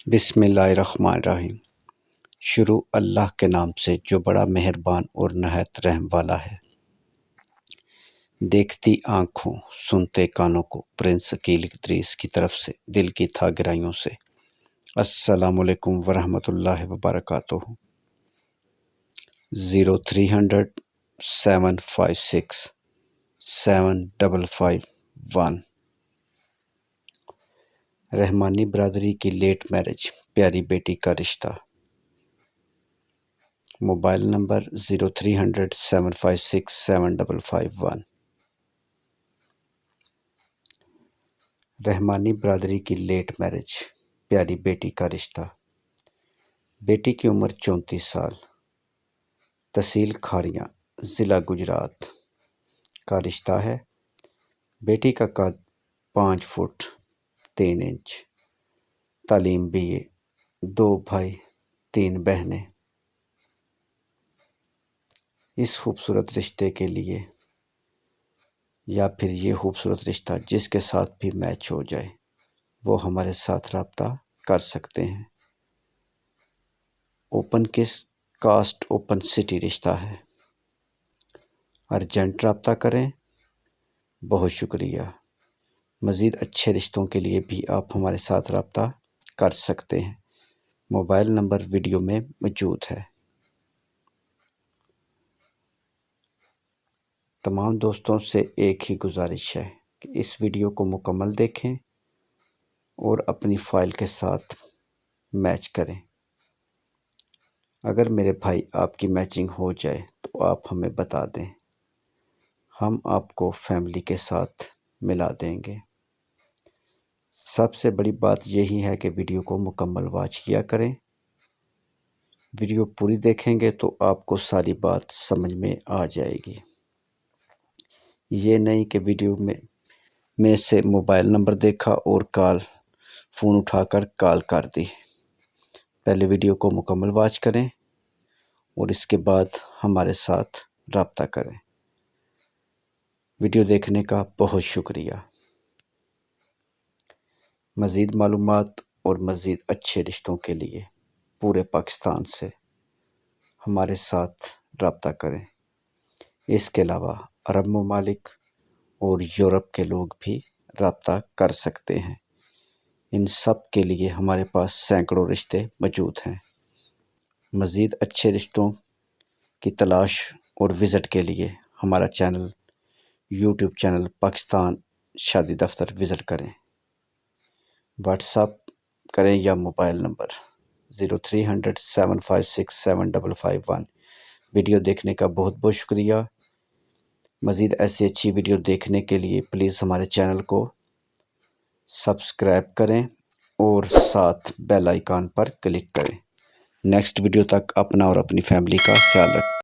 بسم اللہ الرحمن الرحیم۔ شروع اللہ کے نام سے جو بڑا مہربان اور نہایت رحم والا ہے۔ دیکھتی آنکھوں سنتے کانوں کو پرنس عقیل ادریس کی طرف سے دل کی تھا گہرائیوں سے السلام علیکم ورحمۃ اللہ وبرکاتہ۔ 0300-756-7551 رحمانی برادری کی لیٹ میرج، پیاری بیٹی کا رشتہ۔ Mobile number 0300-756-7551۔ رحمانی برادری کی لیٹ میرج، پیاری بیٹی کا رشتہ۔ بیٹی کی عمر 34 سال، تحصیل کھاریاں، ضلع گجرات کا رشتہ ہے۔ بیٹی کا قد 5 فٹ 3 انچ، تعلیم BA، 2 بھائی 3 بہنیں۔ اس خوبصورت رشتے کے لیے یا پھر یہ خوبصورت رشتہ جس کے ساتھ بھی میچ ہو جائے وہ ہمارے ساتھ رابطہ کر سکتے ہیں۔ اوپن کاسٹ اوپن سٹی رشتہ ہے۔ ارجنٹ رابطہ کریں۔ بہت شکریہ۔ مزید اچھے رشتوں کے لیے بھی آپ ہمارے ساتھ رابطہ کر سکتے ہیں۔ موبائل نمبر ویڈیو میں موجود ہے۔ تمام دوستوں سے ایک ہی گزارش ہے کہ اس ویڈیو کو مکمل دیکھیں اور اپنی فائل کے ساتھ میچ کریں۔ اگر میرے بھائی آپ کی میچنگ ہو جائے تو آپ ہمیں بتا دیں، ہم آپ کو فیملی کے ساتھ ملا دیں گے۔ سب سے بڑی بات یہی ہے کہ ویڈیو کو مکمل واچ کیا کریں۔ ویڈیو پوری دیکھیں گے تو آپ کو ساری بات سمجھ میں آ جائے گی۔ یہ نہیں کہ ویڈیو میں سے موبائل نمبر دیکھا اور فون اٹھا کر کال کر دی۔ پہلے ویڈیو کو مکمل واچ کریں اور اس کے بعد ہمارے ساتھ رابطہ کریں۔ ویڈیو دیکھنے کا بہت شکریہ۔ مزید معلومات اور مزید اچھے رشتوں کے لیے پورے پاکستان سے ہمارے ساتھ رابطہ کریں۔ اس کے علاوہ عرب ممالک اور یورپ کے لوگ بھی رابطہ کر سکتے ہیں۔ ان سب کے لیے ہمارے پاس سینکڑوں رشتے موجود ہیں۔ مزید اچھے رشتوں کی تلاش اور وزٹ کے لیے ہمارا YouTube چینل پاکستان شادی دفتر وزٹ کریں۔ واٹس ایپ کریں یا موبائل نمبر 0300-756-7551۔ ویڈیو دیکھنے کا بہت بہت شکریہ۔ مزید ایسی اچھی ویڈیو دیکھنے کے لیے پلیز ہمارے چینل کو سبسکرائب کریں اور ساتھ بیل آئیکن پر کلک کریں۔ نیکسٹ ویڈیو تک اپنا اور اپنی فیملی کا خیال رکھیں۔